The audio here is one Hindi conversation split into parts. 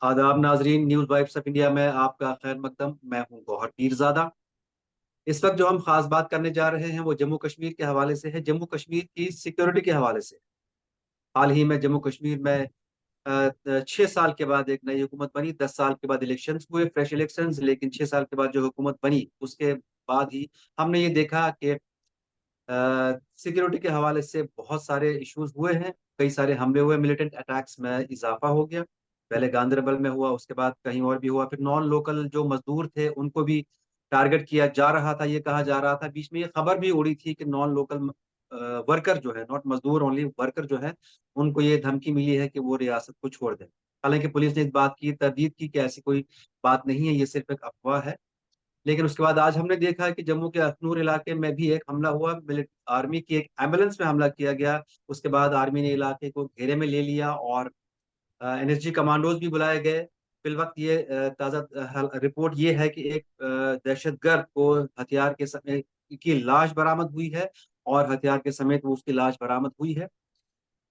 आदाब नाजरीन, न्यूज़ वाइब्स ऑफ इंडिया में आपका खैर मकदम। मैं हूं गौहर पीरजादा। इस वक्त जो हम खास बात करने जा रहे हैं वो जम्मू कश्मीर के हवाले से है, जम्मू कश्मीर की सिक्योरिटी के हवाले से। हाल ही में जम्मू कश्मीर में 6 साल के बाद एक नई हुकूमत बनी। 10 साल के बाद इलेक्शंस हुए, फ्रेश इलेक्शंस, लेकिन 6 साल के बाद जो हुकूमत बनी उसके बाद ही हमने ये देखा कि सिक्योरिटी के हवाले से बहुत सारे इश्यूज हुए हैं। कई सारे हमले हुए, मिलिटेंट अटैक्स में इजाफा हो गया। पहले गांदरबल में हुआ, उसके बाद कहीं और भी हुआ। फिर नॉन लोकल जो मजदूर थे उनको भी टारगेट किया जा रहा था। ये कहा जा रहा था, बीच में ये खबर भी उड़ी थी कि नॉन लोकल वर्कर जो है, नॉट मजदूर ओनली, वर्कर जो है, उनको ये धमकी मिली है कि वो रियासत को छोड़ दें। हालांकि पुलिस ने इस बात की तरदीद की कि ऐसी कोई बात नहीं है, ये सिर्फ एक अफवाह है। लेकिन उसके बाद आज हमने देखा है कि जम्मू के अखनूर इलाके में भी एक हमला हुआ। आर्मी की एक एम्बुलेंस में हमला किया गया। उसके बाद आर्मी ने इलाके को घेरे में ले लिया और एनएसजी कमांडोज भी बुलाए गए। फिलवक्त ये ताज़ा रिपोर्ट ये है कि एक दहशतगर्द को हथियार के समय की लाश बरामद हुई है और हथियार के समेत वो उसकी लाश बरामद हुई है।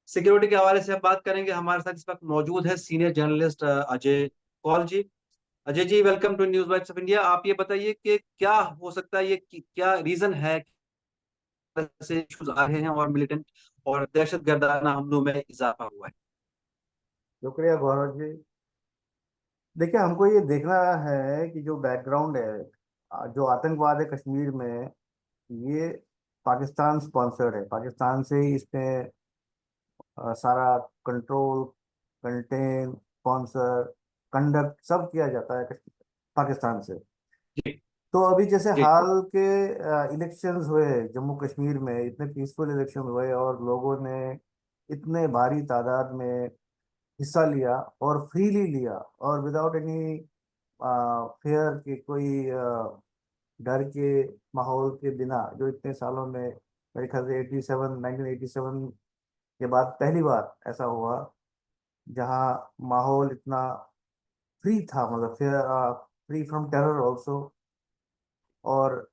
सिक्योरिटी के हवाले से हम बात करेंगे। हमारे साथ इस वक्त मौजूद है senior journalist Ajay Kaul ji. Ajay ji, welcome to News Vibes of India. आप ये बताइए कि क्या हो सकता है, ये क्या रीजन है कि ऐसे इश्यूज आ रहे हैं और मिलिटेंट और दहशतगर्दाना हमलों में इजाफा हुआ है। शुक्रिया गौरव जी। देखिए, हमको ये देखना है कि जो बैकग्राउंड है, जो आतंकवाद है कश्मीर में, ये पाकिस्तान स्पॉन्सर्ड है। पाकिस्तान से ही इसमें सारा कंट्रोल, कंटेन, स्पॉन्सर, कंडक्ट सब किया जाता है पाकिस्तान से। जी। तो अभी जैसे जी। हाल के इलेक्शंस हुए जम्मू कश्मीर में, इतने पीसफुल इलेक्शन हुए और लोगों ने इतने भारी तादाद में हिस्सा लिया और फ्रीली लिया और विदाउट एनी फेयर के, कोई डर के माहौल के बिना, जो इतने सालों में मेरे ख्याल से 1987 के बाद पहली बार ऐसा हुआ जहां माहौल इतना फ्री था, मतलब fair, free from terror also. और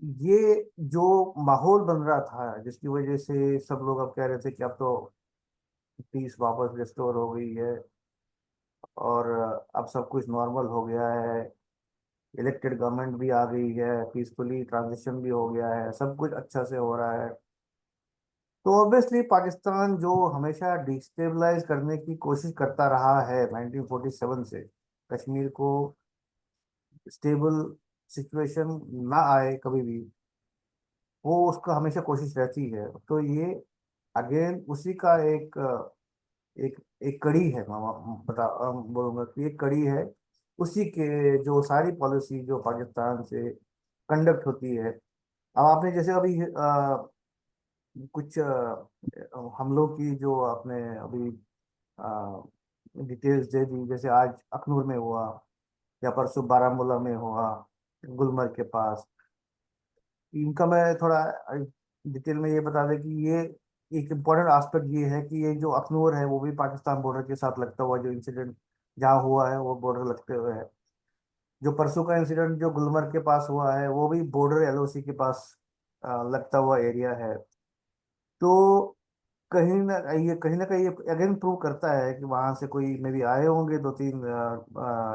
ये जो माहौल बन रहा था जिसकी वजह से सब लोग अब कह रहे थे कि अब तो पीस वापस रिस्टोर हो गई है और अब सब कुछ नॉर्मल हो गया है, इलेक्टेड गवर्नमेंट भी आ गई है, पीसफुली ट्रांजिशन भी हो गया है, सब कुछ अच्छा से हो रहा है। तो ऑब्वियसली पाकिस्तान जो हमेशा डिस्टेबलाइज करने की कोशिश करता रहा है 1947 से, कश्मीर को स्टेबल सिचुएशन ना आए कभी भी, वो उसका हमेशा कोशिश रहती है। तो ये अगेन उसी का एक एक कड़ी है। मैं बोलूंगा कि एक कड़ी है उसी के, जो सारी पॉलिसी जो पाकिस्तान से कंडक्ट होती है। अब आपने जैसे अभी कुछ हमलों की जो आपने अभी डिटेल्स दे दी, जैसे आज अखनूर में हुआ या परसों बारामूला में हुआ, गुलमर्ग के पास। इनका मैं थोड़ा डिटेल में ये बता दें कि ये एक इम्पोर्टेंट एस्पेक्ट ये है कि ये जो अखनूर है वो भी पाकिस्तान बॉर्डर के साथ लगता हुआ जो इंसिडेंट जहाँ हुआ है वो बॉर्डर लगते हुए है। जो परसों का इंसिडेंट जो गुलमर्ग के पास हुआ है वो भी बॉर्डर एलओसी के पास लगता हुआ एरिया है। तो कहीं ना कहीं ये अगेन प्रूव करता है कि वहां से कोई मे बी आए होंगे दो तीन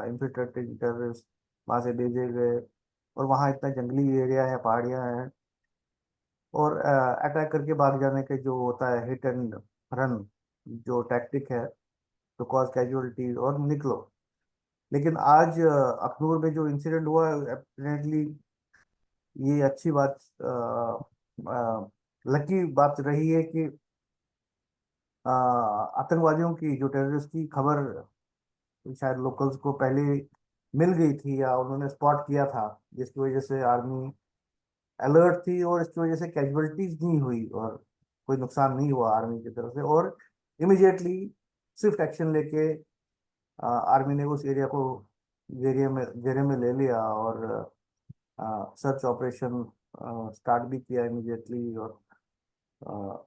इन्फिल्ट्रेटेड टेररिस्ट, वहां से भेजे गए। और वहाँ इतना जंगली एरिया है, पहाड़ियाँ हैं, और अटैक करके भाग जाने के जो होता है हिट एंड रन जो टैक्टिक है, तो कॉज कैजुअलिटीज और निकलो। लेकिन आज अखनूर में जो इंसिडेंट हुआ, एप्रेंटली ये अच्छी बात, लकी बात रही है कि आतंकवादियों की, जो टेररिस्ट की खबर शायद लोकल्स को पहले मिल गई थी या उन्होंने स्पॉट किया था, जिसकी वजह से आर्मी अलर्ट थी और इसकी वजह से कैजुअलिटीज नहीं हुई और कोई नुकसान नहीं हुआ आर्मी की तरफ से। और इमिजिएटली स्विफ्ट एक्शन लेके आर्मी ने उस एरिया को घेरे में ले लिया और सर्च ऑपरेशन स्टार्ट भी किया इमिजिएटली। और अ,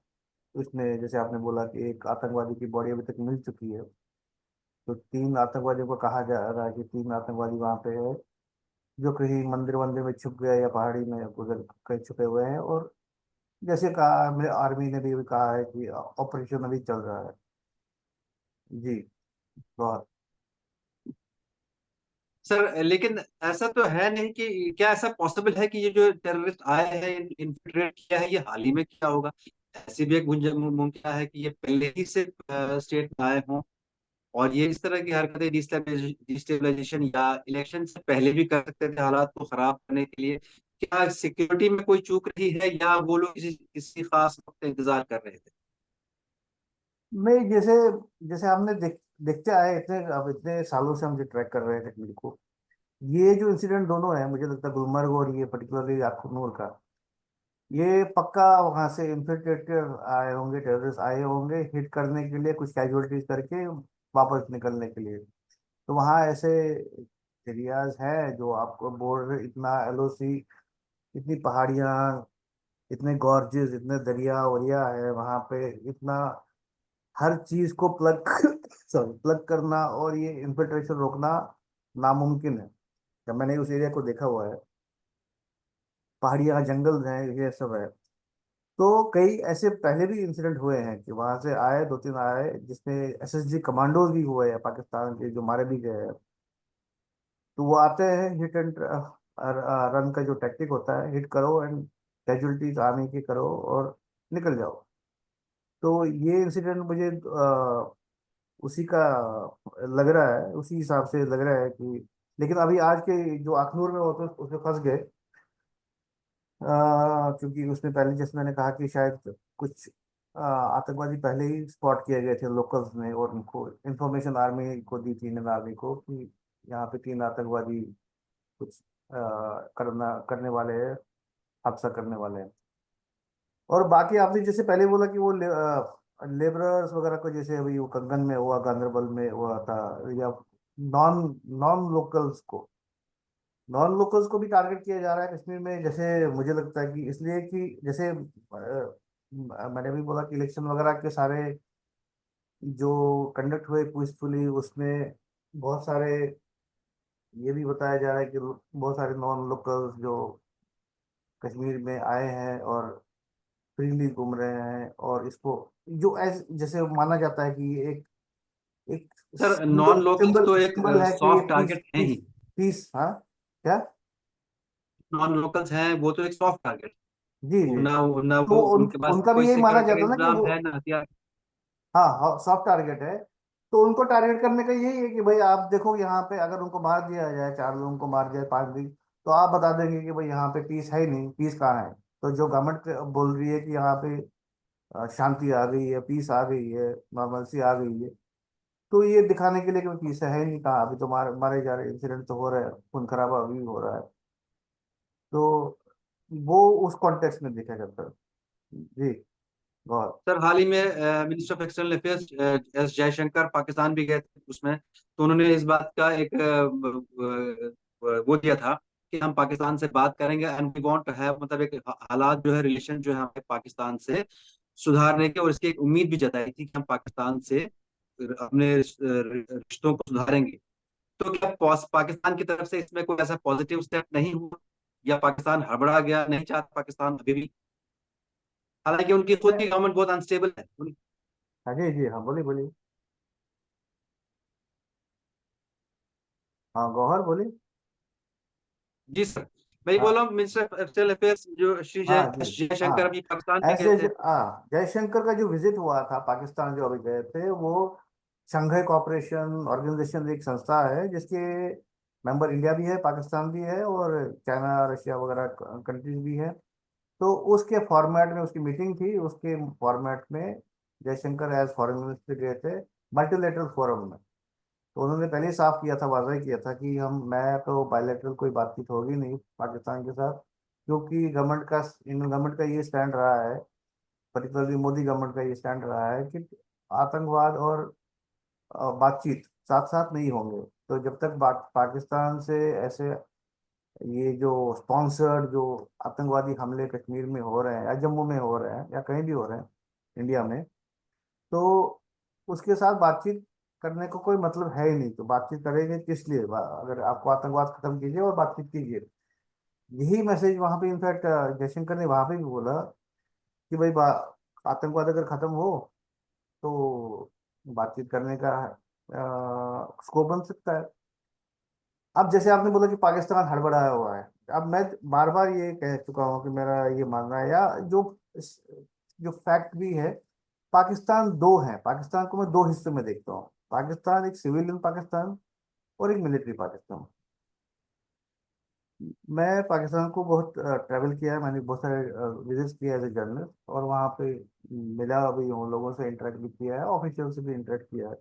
उसमें जैसे आपने बोला कि एक आतंकवादी की बॉडी अभी तक मिल चुकी है। तो 3 आतंकवादियों को कहा जा रहा है कि 3 आतंकवादी वहाँ पे है, जो कहीं मंदिर वंदिर में छुप गए या पहाड़ी में उधर कहीं छुपे हुए हैं। और जैसे कहा, मेरे आर्मी ने भी कहा है कि ऑपरेशन अभी चल रहा है। जी। बहुत। सर लेकिन ऐसा तो है नहीं कि क्या ऐसा पॉसिबल है कि ये जो टेररिस्ट आए हैं इन्फिल्ट्रेट किया है ये हाल ही में किया होगा? ऐसी भी एक मुमकिन है कि ये पहले ही से स्टेट में आए हों और ये इस तरह की हरकतें डिस्टेबलाइजेशन या इलेक्शन से पहले भी कर सकते थे हालात को खराब करने के लिए। क्या सिक्योरिटी में कोई चूक रही है या वो लोग किसी किसी खास वक्त का इंतजार कर रहे थे? नहीं, जैसे जैसे हमने देखते आए इतने, अब इतने सालों से हम जो ट्रैक कर रहे हैं कश्मीर को, ये जो इंसिडेंट दोनों है, मुझे लगता है गुलमर्ग और ये पर्टिकुलरली अखनूर का, ये पक्का वहां से इन्फिल्ट्रेटर आए होंगे, टेररिस्ट आए होंगे हिट करने के लिए, कुछ कैजुअलिटीज करके वापस निकलने के लिए। तो वहाँ ऐसे एरियाज हैं जो आपको बॉर्डर, इतना एलओसी, इतनी पहाड़ियाँ, इतने गॉर्जेस, इतने दरिया वरिया है वहाँ पे, इतना हर चीज को प्लग सॉरी प्लग करना और ये इन्फिल्ट्रेशन रोकना नामुमकिन है। जब मैंने उस एरिया को देखा हुआ है, पहाड़ियाँ, जंगल हैं, ये सब है। तो कई ऐसे पहले भी इंसिडेंट हुए हैं कि वहां से आए, दो तीन आए जिसमें एसएसजी कमांडोज भी हुए हैं पाकिस्तान के, जो मारे भी गए हैं। तो वो आते हैं, हिट एंड रन का जो टैक्टिक होता है, हिट करो एंड कैजुअलिटीज आने की करो और निकल जाओ। तो ये इंसिडेंट मुझे उसी का लग रहा है, उसी हिसाब से लग रहा है कि, लेकिन अभी आज के जो अखनूर में होते उसमें फंस गए। क्योंकि उसमें पहले, जैसे मैंने कहा कि शायद कुछ आतंकवादी पहले ही स्पॉट किए गए थे लोकल्स ने, और उनको इंफॉर्मेशन आर्मी को दी थी, इंडियन आर्मी को, कि यहाँ पे तीन आतंकवादी कुछ करना करने वाले हैं, हादसा करने वाले हैं। और बाकी आपने जैसे पहले बोला कि वो लेबरर्स वगैरह को, जैसे अभी वो कंगन में हुआ, गांदरबल में हुआ था, या नॉन नॉन लोकल्स को नॉन लोकल्स को भी टारगेट किया जा रहा है कश्मीर में, जैसे मुझे लगता है कि इसलिए कि जैसे मैंने भी बोला कि इलेक्शन वगैरह के सारे जो कंडक्ट हुए पीसफुली, उसमें बहुत सारे, ये भी बताया जा रहा है कि बहुत सारे नॉन लोकल्स जो कश्मीर में आए हैं और फ्रीली घूम रहे हैं, और इसको जो एज जैसे माना जाता है कि ये एक एक sir symbol non locals symbol तो एक सिंबल है कि ये सॉफ्ट पीस टारगेट है पीस ही। पीस, हाँ, क्या? नॉन लोकल्स हैं वो तो एक सॉफ्ट टारगेट। जी वो जी। ना ना तो वो उनके पास उनका कोई भी यही माना सिक्योरिटी का जाता है ना कि इंतजाम वो, है ना हथियार। हाँ हाँ, सॉफ्ट टारगेट है। तो उनको टारगेट करने का यही है कि भाई आप देखो, यहाँ पे अगर उनको मार दिया जाए, चार लोगों को मार दिया, पांच दिन, तो आप बता देंगे कि भाई यहाँ पे पीस है ही नहीं, पीस कहाँ है। तो जो गवर्नमेंट बोल रही है कि यहाँ पे शांति आ गई है, पीस आ गई है, नॉर्मलसी आ गई है, तो ये दिखाने के लिए कि पीस है ही नहीं, कहाँ, अभी तो मारे जा रहे, इंसिडेंट तो हो रहा है, खून खराबा अभी भी हो रहा है। तो वो उस कॉन्टेक्स्ट में देखा जाता है। जी, बहुत। सर हाल ही में minister of external affairs S Jaishankar Pakistan भी गए थे उसमें, तो उन्होंने इस बात का एक वो दिया था कि हम पाकिस्तान से बात करेंगे and we want to have, मतलब एक हालात जो है, रिलेशन जो है हमें पाकिस्तान से सुधारने के, और इसकी एक उम्मीद भी जताई थी कि हम पाकिस्तान से अपने रिश्तों को सुधारेंगे। तो क्या पाकिस्तान की तरफ से इसमें कोई ऐसा पॉजिटिव स्टेप नहीं हुआ, या पाकिस्तान हड़बड़ा गया, नहीं चाहता पाकिस्तान अभी भी? हालांकि उनकी खुद की गवर्नमेंट बहुत अनस्टेबल है। हाँ जी जी, हाँ, बोलिए बोलिए। हाँ, गौहर बोलिए। जी सर, मैं ये बोल हाँ रहा हूँ मिनिस्टर ऑफ एक्सटर्नल अफेयर्स जो श्री हाँ जी। जयशंकर हाँ, अभी पाकिस्तान भी गए ऐसे थे। जयशंकर का जो विजिट हुआ था पाकिस्तान, जो अभी गए थे वो, शंघाई कॉपरेशन ऑर्गेनाइजेशन एक संस्था है जिसके मेंबर इंडिया भी है, पाकिस्तान भी है, और चाइना, रशिया वगैरह कंट्रीज भी है। तो उसके फॉर्मेट में उसकी मीटिंग थी, उसके फॉर्मेट में जयशंकर एज फॉरेन मिनिस्टर गए थे मल्टीलेटरल फोरम में। तो उन्होंने पहले ही साफ किया था, वाज़ह किया था कि हम मैं तो बायलैटरल कोई बातचीत होगी नहीं पाकिस्तान के साथ, क्योंकि गवर्नमेंट का, इंडियन गवर्नमेंट का ये स्टैंड रहा है, पर्टिकुलरली मोदी गवर्नमेंट का ये स्टैंड रहा है कि आतंकवाद और बातचीत साथ साथ नहीं होंगे। तो जब तक पाकिस्तान से ऐसे ये जो स्पॉन्सर्ड जो आतंकवादी हमले कश्मीर में हो रहे हैं, या जम्मू में हो रहे हैं, या कहीं भी हो रहे हैं इंडिया में, तो उसके साथ बातचीत करने को कोई मतलब है ही नहीं। तो बातचीत करेंगे किस लिए? अगर आपको आतंकवाद खत्म कीजिए और बातचीत कीजिए। यही मैसेज वहां पे इनफैक्ट जयशंकर ने वहां पे भी बोला कि भाई आतंकवाद अगर खत्म हो तो बातचीत करने का है। स्कोप बन सकता है। अब जैसे आपने बोला कि पाकिस्तान हड़बड़ाया हुआ है, अब मैं बार बार ये कह चुका हूँ कि मेरा ये मानना है, या जो जो फैक्ट भी है, पाकिस्तान दो है, पाकिस्तान को मैं दो हिस्सों में देखता हूँ। पाकिस्तान एक सिविलियन पाकिस्तान और एक मिलिट्री पाकिस्तान। मैं पाकिस्तान को बहुत ट्रैवल किया है, मैंने बहुत सारे विजिट्स किया एज ए जर्नलिस्ट, और वहाँ पे मिला भी हूँ, लोगों से इंटरेक्ट भी किया है, ऑफिशियल से भी इंटरेक्ट किया है।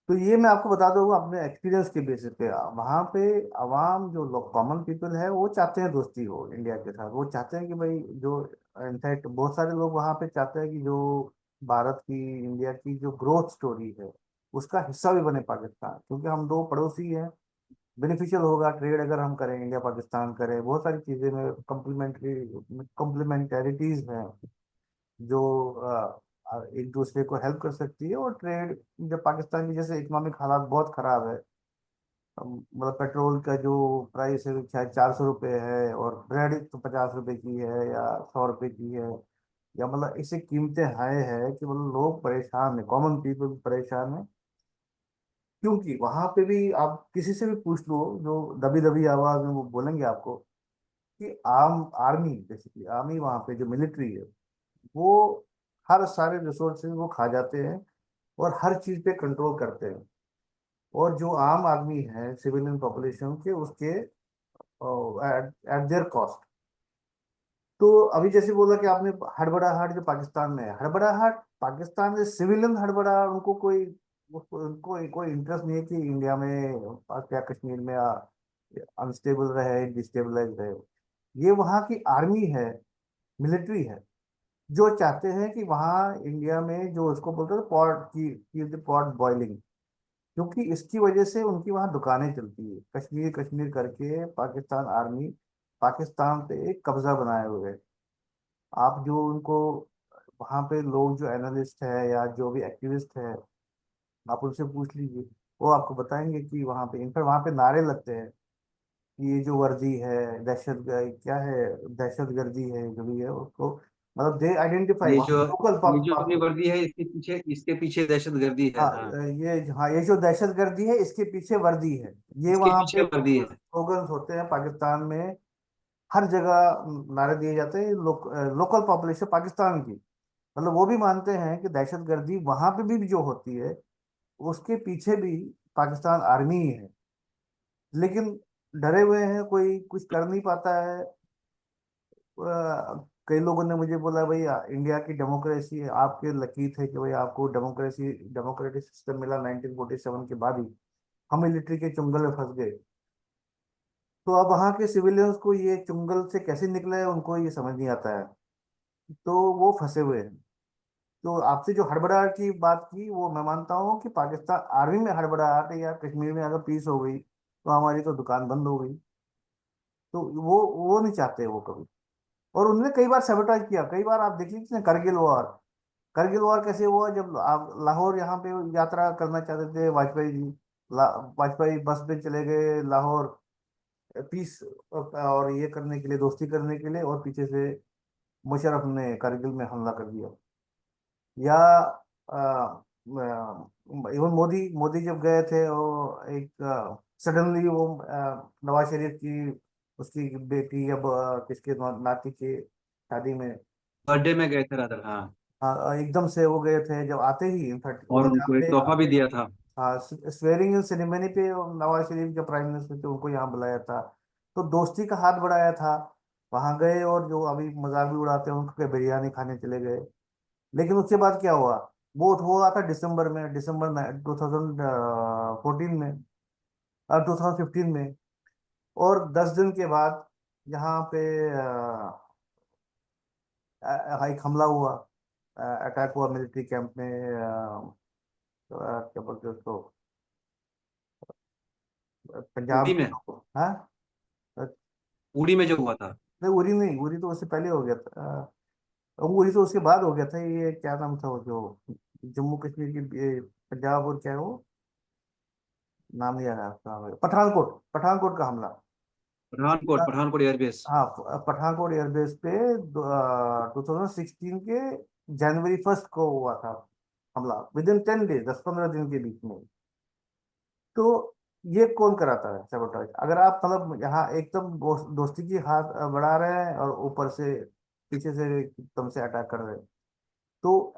तो ये मैं आपको बता दूंगा अपने एक्सपीरियंस के बेसिस पे। वहाँ पे आवाम जो लोग कॉमन पीपल है वो चाहते हैं दोस्ती हो इंडिया के साथ, वो चाहते हैं कि भाई जो, इनफैक्ट बहुत सारे लोग वहाँ पे चाहते हैं कि जो भारत की, इंडिया की जो ग्रोथ स्टोरी है उसका हिस्सा भी बने पाकिस्तान, क्योंकि हम दो पड़ोसी हैं। बेनिफिशियल होगा ट्रेड अगर हम करें, इंडिया पाकिस्तान करें, बहुत सारी चीज़ें में कम्प्लीमेंट्री कम्प्लीमेंटरिटीज हैं जो एक दूसरे को हेल्प कर सकती है। और ट्रेड, जब पाकिस्तान की जैसे इकोनॉमिक हालात बहुत खराब है, मतलब पेट्रोल का जो प्राइस है शायद 400 रुपये है, और ब्रेड तो 50 रुपए की है या 100 रुपए की है, या मतलब इससे कीमतें हाई है कि मतलब लोग परेशान है, कॉमन पीपल परेशान है। क्योंकि वहां पे भी आप किसी से भी पूछ लो, जो दबी दबी आवाज में वो बोलेंगे आपको कि आम आर्मी, बेसिकली आर्मी वहां पे जो मिलिट्री है वो हर सारे रिसोर्सेज वो खा जाते हैं और हर चीज पे कंट्रोल करते हैं। और जो आम आदमी है सिविलियन पॉपुलेशन के, उसके एट देयर कॉस्ट। तो अभी जैसे बोला कि आपने हड़बड़ाहट जो पाकिस्तान में है, हड़बड़ाहट पाकिस्तान में सिविलियन हड़बड़ाहट, उनको कोई, उनको कोई इंटरेस्ट नहीं है कि इंडिया में क्या कश्मीर में अनस्टेबल रहे, डिस्टेबलाइज रहे। ये वहाँ की आर्मी है, मिलिट्री है, जो चाहते हैं कि वहाँ इंडिया में जो उसको बोलते हैं पॉट की द पॉट बॉइलिंग, क्योंकि इसकी वजह से उनकी वहाँ दुकानें चलती है। कश्मीर कश्मीर करके पाकिस्तान आर्मी पाकिस्तान पे एक कब्जा बनाए हुए है। आप जो उनको वहाँ पे लोग जो एनालिस्ट है या जो भी एक्टिविस्ट है, आप उनसे पूछ लीजिए, वो आपको बताएंगे कि वहाँ पे इनफैक्ट वहाँ पे नारे लगते हैं कि ये जो वर्दी है दहशत क्या है, दहशत गर्दी है जो भी है उसको, मतलब दे आइडेंटिफाई ये वहाँ जो लोकल। ये जो अपनी वर्दी है इसके पीछे दहशतगर्दी है। हाँ, हाँ, ये जो दहशत गर्दी है इसके पीछे वर्दी है। ये इसके वहाँ पीछे पे वर्दी है। स्लोगन्स होते हैं पाकिस्तान में, हर जगह नारे दिए जाते हैं। लोकल पॉपुलेशन पाकिस्तान की, मतलब वो भी मानते हैं कि दहशत गर्दी वहां पे भी जो होती है उसके पीछे भी पाकिस्तान आर्मी ही है। लेकिन डरे हुए हैं, कोई कुछ कर नहीं पाता है। कई लोगों ने मुझे बोला भाई इंडिया की डेमोक्रेसी, आपके लकी थे कि भाई आपको डेमोक्रेटिक सिस्टम मिला 1947 के बाद ही, हम मिलिट्री के चुंगल में फंस गए। तो अब वहाँ के सिविलियंस को ये चुंगल से कैसे निकले है उनको ये समझ नहीं आता है, तो वो फंसे हुए हैं। तो आपसे जो हड़बड़ाहट की बात की, वो मैं मानता हूँ कि पाकिस्तान आर्मी में हड़बड़ाहट है, या कश्मीर में अगर पीस हो गई तो हमारी तो दुकान बंद हो गई। तो वो नहीं चाहते वो कभी। और उन्होंने कई बार सेबोटाइज किया, कई बार आप देख लीजिए करगिल वॉर। करगिल वॉर कैसे हुआ, जब आप लाहौर यहाँ पे यात्रा करना चाहते थे वाजपेयी जी, वाजपेयी बस में चले गए लाहौर पीस और ये करने के लिए, दोस्ती करने के लिए, और पीछे से मुशर्रफ ने करगिल में हमला कर दिया। या इवन मोदी मोदी जब गए थे, वो एक सडनली वो नवाज शरीफ की, उसकी बेटी या किसके नाती के शादी में, बर्थडे में गए थे रादर। हाँ, एकदम से वो गए थे, जब आते ही इनफैक्ट और उन्होंने उनको एक अपने तोहफा भी दिया था। हाँ स्वेरिंग इन सेरेमनी पे नवाज शरीफ जो प्राइम मिनिस्टर थे उनको यहाँ बुलाया था। तो दोस्ती का हाथ बढ़ाया था। वहां गए और जो अभी मजाक भी उड़ाते हैं उनको बिरयानी खाने चले गए। लेकिन उसके बाद क्या हुआ, वो हुआ था दिसंबर में, दिसंबर 2014 में, 2015 में। और 10 दिन के बाद यहाँ पे एक हमला हुआ, अटैक हुआ मिलिट्री कैंप में, क्या बोलते हैं उसको, पंजाब उड़ी के में लोग, हाँ। उड़ी में जो हुआ था। नहीं उरी नहीं, उरी तो उससे पहले हो गया था। उरी तो उसके बाद हो गया था। ये क्या नाम था वो जो जम्मू कश्मीर की, पंजाब और क्या है वो, नाम नहीं आ रहा उसका, पठानकोट, पठानकोट का हमला। पठानकोट एयरबेस। हाँ, पठानकोट एयरबेस पे 2016 के जनवरी 1 को हुआ था। हमला, विद इन 10 डेज, 10-15 दिन के बीच में। तो ये कौन कराता है sabotage? अगर आप मतलब यहाँ एकदम दोस्ती की हाथ बढ़ा रहे हैं और ऊपर से पीछे से एकदम से अटैक कर रहे हैं, तो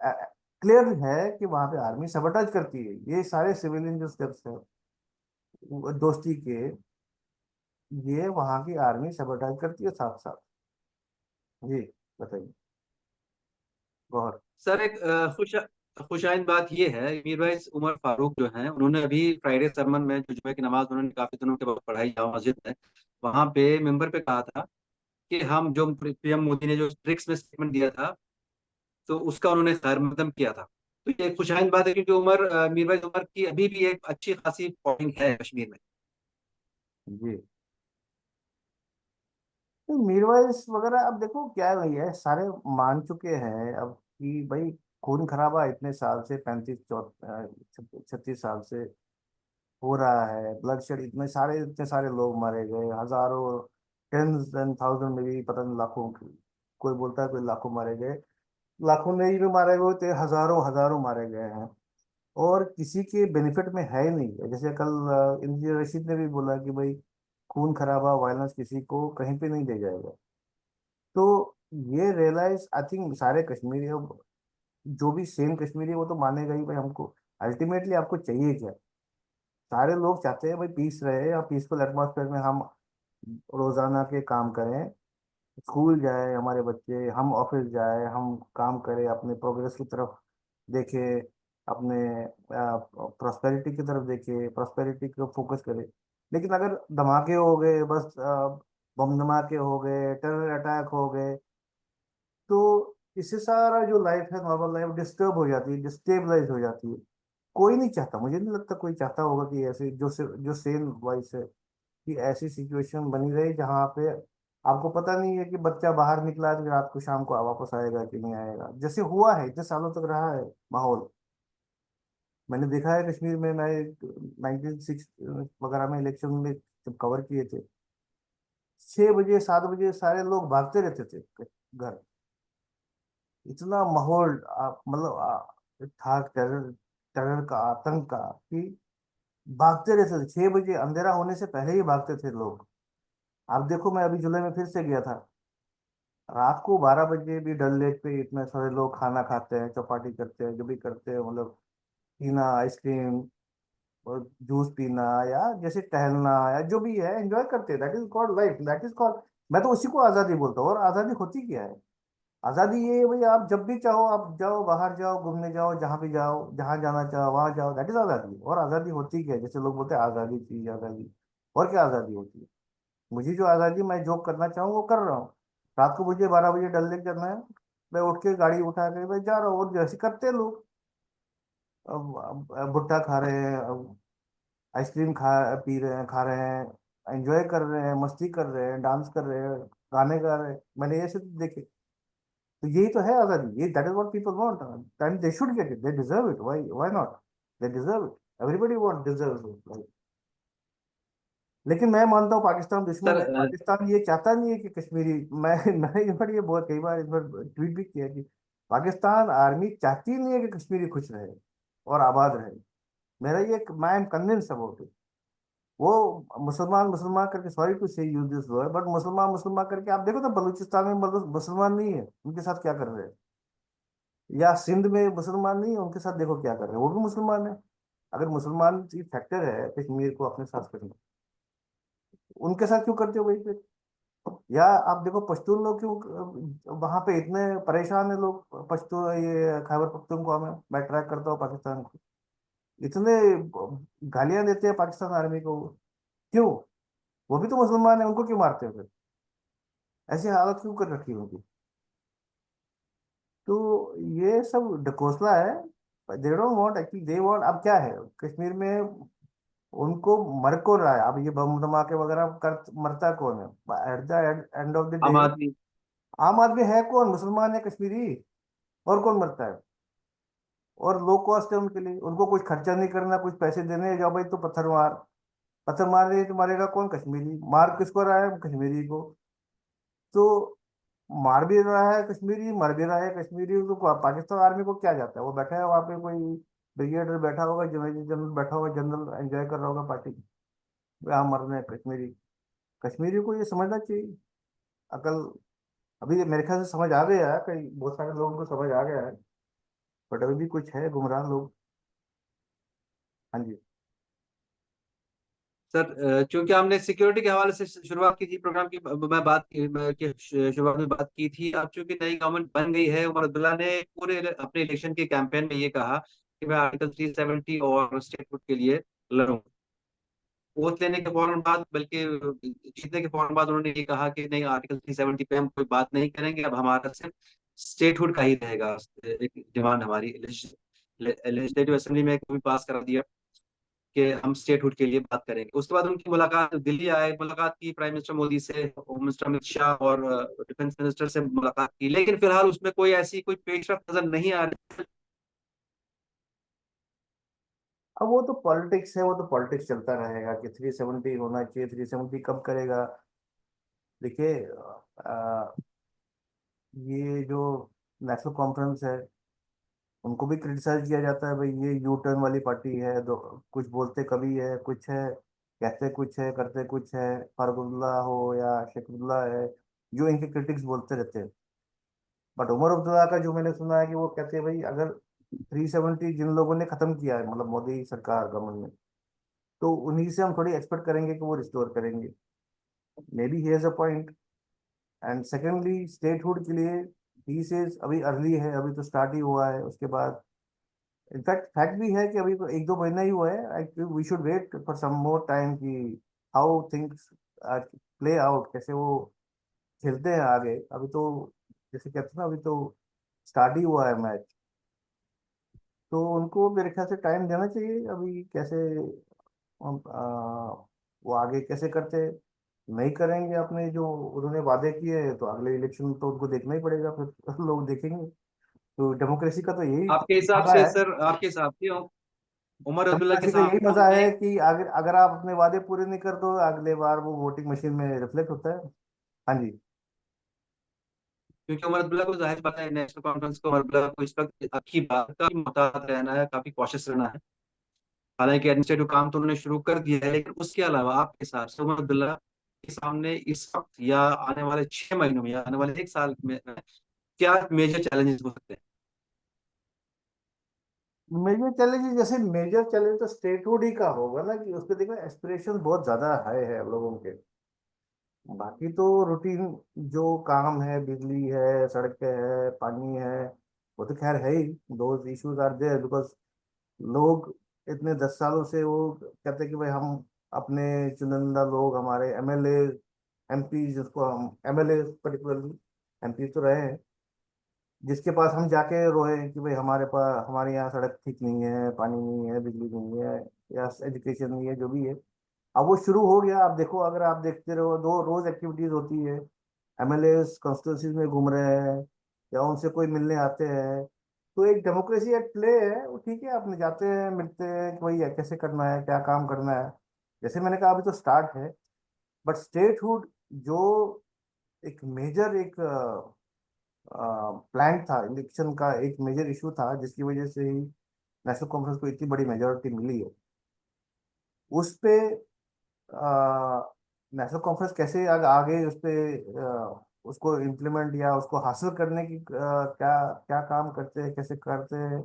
क्लियर है कि वहां पे आर्मी sabotage करती है। ये सारे सिविलियन जो स्टेप्स हैं दोस्ती के, ये वहां की आर्मी sabotage करती है साथ साथ। जी बताइए गौहर। सर एक खुशाइन बात ये है, मीरवाइज उमर फारूक जो हैं, उन्होंने अभी फ्राइडे सरमन में जो जुमे की नमाज उन्होंने काफी दिनों के बाद पढ़ाई जामा मस्जिद में, वहां पे मिंबर पे कहा था कि हम जो पीएम मोदी ने जो ट्रिक्स में स्टेटमेंट दिया था, तो उसका उन्होंने खैर मकदम किया था। तो ये एक खुशाइन बात है, क्योंकि मीरवाइज उमर की अभी भी एक अच्छी खासी फॉलोइंग है कश्मीर में। जी, तो मीरवाइज वगैरह अब देखो क्या है भैया, सारे मान चुके हैं अब कि भाई खून खराबा इतने साल से, 36 साल से हो रहा है, ब्लडशेड इतने सारे लोग मारे गए, हजारों, टेंस एंड थाउजेंड में भी पता नहीं लाखों कोई बोलता है कोई लाखों मारे गए, लाखों नहीं भी मारे गए थे, हजारों हजारों मारे गए हैं। और किसी के बेनिफिट में है ही नहीं। जैसे कल इंदिरा रशीद ने भी बोला कि भाई खून खराबा, वायलेंस किसी को कहीं पे नहीं ले जाएगा। तो ये रियलाइज आई थिंक सारे कश्मीरी, अब जो भी सेम कश्मीरी है वो तो मानेगा ही भाई, हमको अल्टीमेटली आपको चाहिए क्या। सारे लोग चाहते हैं भाई पीस रहे, या पीसफुल एटमॉस्फेयर में हम रोजाना के काम करें, स्कूल जाए हमारे बच्चे, हम ऑफिस जाए, हम काम करें, अपने प्रोग्रेस की तरफ देखें, अपने प्रॉस्पेरिटी की तरफ देखें, प्रॉस्पेरिटी को फोकस करें। लेकिन अगर धमाके हो गए, बस बम धमाके हो गए, टेरर अटैक हो गए, तो इससे सारा जो लाइफ है, नॉर्मल लाइफ डिस्टर्ब हो जाती है, डिस्टेबलाइज हो जाती है। कोई नहीं चाहता, मुझे नहीं लगता कोई चाहता होगा कि ऐसे जो सेम वॉइस है, कि ऐसी सिचुएशन बनी रही जहाँ पे आपको पता नहीं है कि बच्चा बाहर निकला है तो रात को शाम को वापस आएगा कि नहीं आएगा, जैसे हुआ है इतने सालों तक रहा है माहौल। मैंने देखा है कश्मीर में, मैं 1996 वगैरह में इलेक्शन में जब कवर किए थे, 6 बजे 7 बजे सारे लोग भागते रहते थे घर। इतना माहौल मतलब था टेरर, टेरर का, आतंक का, कि भागते रहते थे। 6 बजे अंधेरा होने से पहले ही भागते थे लोग। आप देखो, मैं अभी जुलाई में फिर से गया था, रात को 12 बजे भी डल लेक पे इतने सारे लोग खाना खाते हैं, चौपाटी करते हैं, जो भी करते हैं, मतलब पीना, आइसक्रीम और जूस पीना, या जैसे टहलना, या जो भी है एंजॉय करते हैं। That is called life, that is called, मैं तो उसी को आज़ादी बोलता हूँ। और आज़ादी होती क्या है? आज़ादी ये है भाई, आप जब भी चाहो आप जाओ, बाहर जाओ, घूमने जाओ, जहाँ भी जाओ, जहाँ जाना चाहो वहाँ जाओ, दैट इज आज़ादी। और आज़ादी होती क्या है? जैसे लोग बोलते हैं आज़ादी चाहिए, आज़ादी, और क्या आज़ादी होती है? मुझे जो आज़ादी, मैं जो करना चाहूँ वो कर रहा हूँ। रात को मुझे 12 बजे डल लेक जाना है, मैं उठ के गाड़ी उठा के मैं जा रहा हूँ, और जैसे करते हैं लोग। अब भुट्टा खा रहे हैं, अब आइसक्रीम खा पी रहे हैं, खा रहे हैं, एंजॉय कर रहे हैं, मस्ती कर रहे हैं, डांस कर रहे हैं, गाने गा रहे हैं। मैंने ये सब देखे। तो यही तो है आज़ादी, ये that is what people want, and they should get it, they deserve it, why not, they deserve it, everybody want deserve it. लेकिन मैं मानता हूँ पाकिस्तान दुश्मन सर है। पाकिस्तान ये चाहता नहीं है कि कश्मीरी, मैंने इस बार ये बहुत कई बार इस बार ट्वीट भी किया कि पाकिस्तान आर्मी चाहती नहीं है कि कश्मीरी खुश रहे और आबाद रहे। मेरा ये, मैं एम कन्विंस अबाउट इट। वो मुसलमान मुसलमान करके, सॉरी टू से यूज दिस वर्ड, बट मुसलमान मुसलमान करके आप देखो तो बलूचिस्तान में मुसलमान नहीं है, उनके साथ क्या कर रहे हैं, या सिंध में मुसलमान नहीं है, उनके साथ देखो क्या कर रहे हैं, वो भी मुसलमान है। अगर मुसलमान की फैक्टर है कश्मीर को अपने साथ करना, उनके साथ क्यों करते हो भाई फिर? या आप देखो पश्तून लोग क्यों वहां पे इतने परेशान है लोग, पश्तून, ये खैबर पख्तूनख्वा में मैं ट्रैक करता हूँ पाकिस्तान को, इतने गालियां देते हैं पाकिस्तान आर्मी को, क्यों? वो भी तो मुसलमान है, उनको क्यों मारते हो फिर? ऐसी हालत क्यों कर रखी है उनकी? तो ये सब ढकोसला है। They don't want, actually they want. अब क्या है कश्मीर में, उनको मर कौन रहा है? अब ये बम धमाके वगैरह कर मरता कौन है at the end of the day? आम आदमी। आम आदमी है कौन? मुसलमान है कश्मीरी। और कौन मरता है? और लो कॉस्ट है उनके लिए, उनको कुछ खर्चा नहीं करना, कुछ पैसे देने हैं, जाओ भाई तो पत्थर मार। पत्थर मार रही है तो मारेगा कौन? कश्मीरी। मार किसको रहा है? कश्मीरी को। तो मार भी रहा है कश्मीरी, मर भी रहा है कश्मीरी, तो पाकिस्तान आर्मी को क्या जाता है? वो बैठा है वहाँ पे, कोई ब्रिगेडियर बैठा होगा, जनरल बैठा होगा, जनरल एंजॉय कर रहा होगा पार्टी। यहाँ मर रहे हैं कश्मीरी। कश्मीरी को ये समझना चाहिए। अकल अभी मेरे ख्याल से समझ आ गया है, कई बहुत सारे लोगों को समझ आ गया है, बट अभी भी कुछ है गुमराह लोग। हाँ जी। सर, चूंकि हमने सिक्योरिटी के हवाले से शुरुआत की थी प्रोग्राम की, मैं बात की शुरुआत में बात की थी। अब चूंकि नई गवर्नमेंट बन गई है, उमर अब्दुल्ला ने पूरे अपने इलेक्शन के कैंपेन में ये कहा कि मैं आर्टिकल 370 और स्टेटहुड के लिए लड़ूंगा। वोट लेने के फौरन बाद, बल्कि जीतने के फौरन बाद, उन्होंने ये कहा कि नहीं, आर्टिकल 370 पे हम कोई बात नहीं करेंगे, अब हमारा सिर्फ स्टेटहुड का ही रहेगा। एक डिमांड हमारी लेजिस्लेटिव असेंबली में भी पास करा दिया कि हम स्टेटहुड के लिए बात करेंगे। उसके बाद उनकी मुलाकात, दिल्ली आए, मुलाकात की प्राइम मिनिस्टर मोदी से, होम मिनिस्टर अमित शाह और डिफेंस मिनिस्टर से मुलाकात की, लेकिन फिलहाल उसमें कोई ऐसी कोई पेशरफ नजर नहीं आ रही। अब वो तो पॉलिटिक्स है, वो तो पॉलिटिक्स चलता रहेगा कि 370 होना चाहिए, 370 कब करेगा। देखिए, ये जो नेशनल कॉन्फ्रेंस है, उनको भी क्रिटिसाइज किया जाता है, भाई ये यू टर्न वाली पार्टी है, दो कुछ बोलते कभी है, कुछ है, कहते कुछ है, करते कुछ है। फारूकुल्लाह हो या शेखुल्लाह है, जो इनके क्रिटिक्स बोलते रहते हैं। बट उमर अब्दुल्ला का जो मैंने सुना है कि वो कहते हैं, भाई अगर 370 जिन लोगों ने खत्म किया है, मतलब मोदी सरकार गवर्नमेंट ने, तो उन्हीं से हम थोड़ी एक्सपेक्ट करेंगे कि वो रिस्टोर करेंगे। May be he has a point. And secondly, statehood के लिए ही सेज अभी अर्ली है, अभी तो स्टार्ट ही हुआ है। उसके बाद इनफैक्ट फैक्ट भी है कि अभी तो एक दो महीना ही हुआ है। I we should wait for some more time कि हाउ थिंग्स प्ले आउट, कैसे वो खेलते हैं आगे। अभी तो जैसे कहते हैं ना, अभी तो स्टार्ट ही हुआ है मैच। तो उनको मेरे ख्याल से टाइम देना चाहिए। अभी कैसे वो आगे कैसे करते, नहीं करेंगे अपने जो उन्होंने वादे किए, तो अगले इलेक्शन तो उनको देखना ही पड़ेगा, फिर लोग देखेंगे। तो डेमोक्रेसी का तो यही आपके हिसाब मजा से है। सर, आपके हिसाब से उमर अब्दुल्ला के डेमोक्रेसी का यही मजा सामने, है कि अगर अगर आप अपने वादे पूरे नहीं कर दो, अगले बार वो वोटिंग मशीन में रिफ्लेक्ट होता है। हाँ जी। क्योंकि उमर अब्दुल्ला को जाहिर बात है, नेशनल कॉन्फ्रेंस को उमर अब्दुल्ला को इस वक्त आपकी बात का मुताबिक रहना है, काफी कॉशियस रहना है। हालांकि एडमिनिस्ट्रेटिव काम तो उन्होंने शुरू कर दिया है, लेकिन उसके अलावा आपके हिसाब से उमर अब्दुल्ला के सामने इस वक्त या आने वाले 6 महीनों में या आने वाले एक साल में क्या मेजर चैलेंजेस हो सकते हैं? मेजर चैलेंज, जैसे मेजर चैलेंज तो स्टेटहुड ही का होगा ना, कि उस पर देखो एस्पिरेशन बहुत ज्यादा हाई है लोगों के। बाकी तो रूटीन जो काम है, बिजली है, सड़कें है, पानी है, वो तो खैर है ही। Those issues are there because लोग इतने 10 सालों से वो कहते हैं कि भाई हम अपने चुनिंदा लोग, हमारे एमएलए एमपी, जिसको हम एमएलए पर्टिकुलरली एमपी तो रहे हैं, जिसके पास हम जाके रोए कि भाई हमारे पास, हमारे यहाँ सड़क ठीक नहीं है, पानी नहीं है, बिजली नहीं है, या एजुकेशन नहीं है, जो भी है। अब वो शुरू हो गया। आप देखो, अगर आप देखते रहो, दो रोज एक्टिविटीज होती है। एमएलए कॉन्स्टिट्यूंसीज में घूम रहे हैं, या उनसे कोई मिलने आते हैं। तो एक डेमोक्रेसी एट प्ले है। वो ठीक है, अपने जाते हैं, मिलते हैं कि भाई कैसे करना है, क्या काम करना है। जैसे मैंने कहा, अभी तो स्टार्ट है। बट स्टेटहुड जो एक मेजर एक प्लान था, इलेक्शन का एक मेजर इशू था, जिसकी वजह से ही नेशनल कॉन्फ्रेंस को इतनी बड़ी मेजोरिटी मिली है, उस पे नेशनल कॉन्फ्रेंस कैसे आगे उस पे उसको इम्प्लीमेंट या उसको हासिल करने की क्या क्या काम करते हैं, कैसे करते हैं,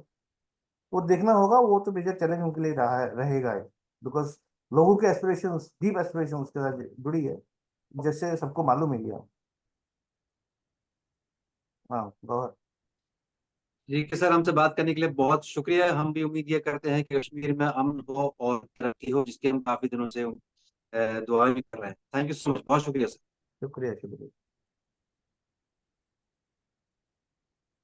वो देखना होगा। वो तो मेजर चैलेंज उनके लिए रहा है, रहेगा है। बिकॉज लोगों के एस्पिरेशंस, डीप एस्पिरेशन उसके साथ जुड़ी है, जैसे सबको मालूम है ये। हाँ, गौहर। ठीक है सर, हमसे बात करने के लिए बहुत शुक्रिया। हम भी उम्मीद ये करते हैं कि कश्मीर में अमन हो और तरक्की हो, जिसके हम काफी दिनों से दुआएं भी कर रहे हैं। थैंक यू सो मच, बहुत शुक्रिया सर। शुक्रिया, शुक्रिया।